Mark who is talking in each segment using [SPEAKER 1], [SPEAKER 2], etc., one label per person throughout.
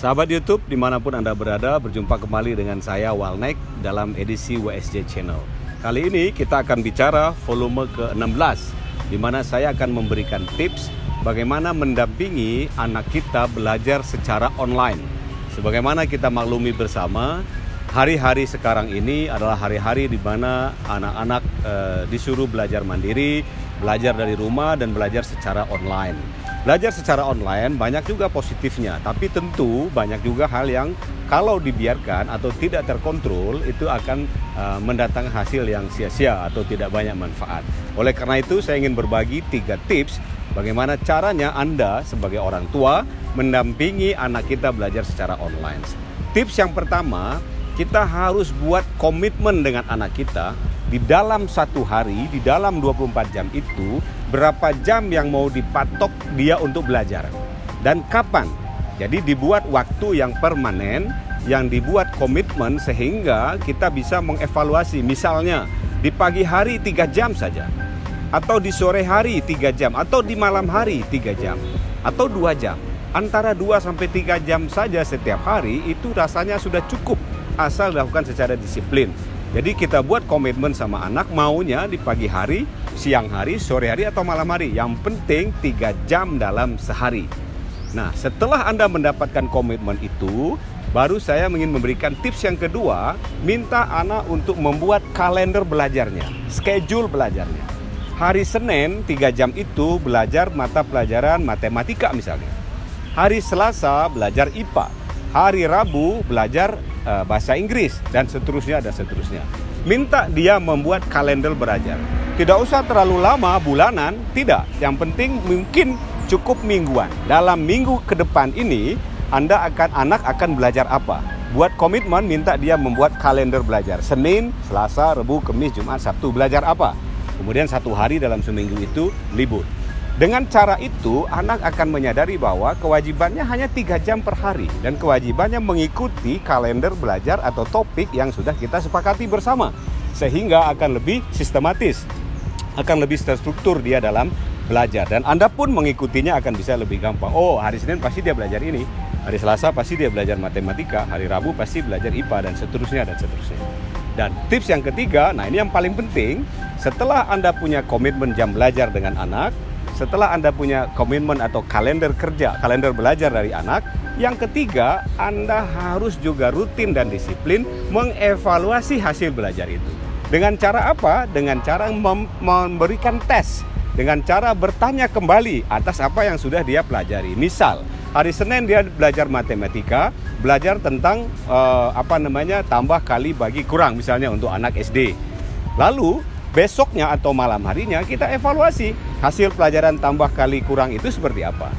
[SPEAKER 1] Sahabat YouTube dimanapun Anda berada, berjumpa kembali dengan saya Walnek dalam edisi WSJ Channel. Kali ini kita akan bicara volume ke-16, di mana saya akan memberikan tips bagaimana mendampingi anak kita belajar secara online. Sebagaimana kita maklumi bersama, hari-hari sekarang ini adalah hari-hari di mana anak-anak disuruh belajar mandiri, belajar dari rumah dan belajar secara online. Belajar secara online banyak juga positifnya, tapi tentu banyak juga hal yang kalau dibiarkan atau tidak terkontrol itu akan mendatangkan hasil yang sia-sia atau tidak banyak manfaat. Oleh karena itu saya ingin berbagi 3 tips bagaimana caranya Anda sebagai orang tua mendampingi anak kita belajar secara online. Tips yang pertama, kita harus buat komitmen dengan anak kita di dalam satu hari, di dalam 24 jam itu, berapa jam yang mau dipatok dia untuk belajar dan kapan. Jadi dibuat waktu yang permanen, yang dibuat komitmen sehingga kita bisa mengevaluasi. Misalnya di pagi hari 3 jam saja, atau di sore hari 3 jam, atau di malam hari 3 jam, atau 2 jam. Antara 2 sampai 3 jam saja setiap hari itu rasanya sudah cukup, asal dilakukan secara disiplin. Jadi kita buat komitmen sama anak, maunya di pagi hari, siang hari, sore hari, atau malam hari. Yang penting 3 jam dalam sehari. Nah, setelah Anda mendapatkan komitmen itu, baru saya ingin memberikan tips yang kedua, minta anak untuk membuat kalender belajarnya, schedule belajarnya. Hari Senin 3 jam itu belajar mata pelajaran matematika misalnya. Hari Selasa belajar IPA. Hari Rabu belajar bahasa Inggris, dan seterusnya dan seterusnya. Minta dia membuat kalender belajar. Tidak usah terlalu lama, bulanan, tidak. Yang penting mungkin cukup mingguan. Dalam minggu ke depan ini, anak akan belajar apa? Buat komitmen, minta dia membuat kalender belajar. Senin, Selasa, Rabu, Kamis, Jumat, Sabtu, belajar apa? Kemudian 1 hari dalam seminggu itu libur. Dengan cara itu, anak akan menyadari bahwa kewajibannya hanya 3 jam per hari dan kewajibannya mengikuti kalender belajar atau topik yang sudah kita sepakati bersama, sehingga akan lebih sistematis, akan lebih terstruktur dia dalam belajar, dan Anda pun mengikutinya akan bisa lebih gampang. Oh, hari Senin pasti dia belajar ini, hari Selasa pasti dia belajar matematika, hari Rabu pasti belajar IPA, dan seterusnya dan seterusnya. Dan tips yang ketiga, nah ini yang paling penting, setelah Anda punya komitmen jam belajar dengan anak, setelah Anda punya komitmen atau kalender kerja, kalender belajar dari anak, yang ketiga, Anda harus juga rutin dan disiplin mengevaluasi hasil belajar itu. Dengan cara apa? Dengan cara memberikan tes, dengan cara bertanya kembali atas apa yang sudah dia pelajari. Misal, hari Senin dia belajar matematika, belajar tentang tambah kali bagi kurang misalnya untuk anak SD. Lalu besoknya atau malam harinya kita evaluasi hasil pelajaran tambah kali kurang itu seperti apa.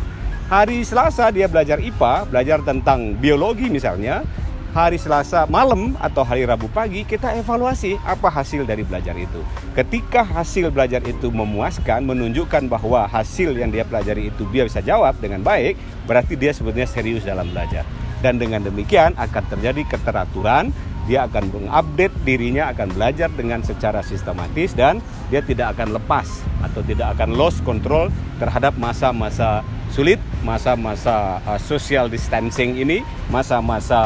[SPEAKER 1] Hari Selasa dia belajar IPA, belajar tentang biologi misalnya. Hari Selasa malam atau hari Rabu pagi kita evaluasi apa hasil dari belajar itu. Ketika hasil belajar itu memuaskan, menunjukkan bahwa hasil yang dia pelajari itu dia bisa jawab dengan baik, berarti dia sebetulnya serius dalam belajar. Dan dengan demikian akan terjadi keteraturan. Dia akan mengupdate dirinya, akan belajar dengan secara sistematis, dan dia tidak akan lepas atau tidak akan lost control terhadap masa-masa sulit, masa-masa social distancing ini, masa-masa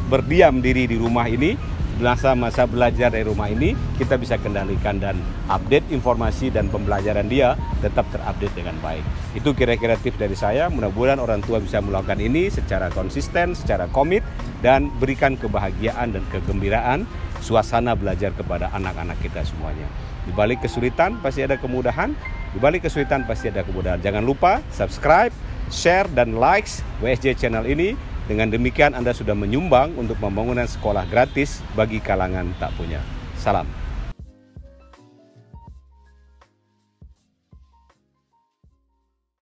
[SPEAKER 1] berdiam diri di rumah ini, masa-masa belajar dari rumah ini. Kita bisa kendalikan dan update informasi dan pembelajaran dia tetap terupdate dengan baik. Itu kira-kira tips dari saya. Mudah-mudahan orang tua bisa melakukan ini secara konsisten, secara komit, dan berikan kebahagiaan dan kegembiraan suasana belajar kepada anak-anak kita semuanya. Di balik kesulitan pasti ada kemudahan, di balik kesulitan pasti ada kemudahan. Jangan lupa subscribe, share, dan likes WSJ channel ini. Dengan demikian Anda sudah menyumbang untuk pembangunan sekolah gratis bagi kalangan tak punya. Salam.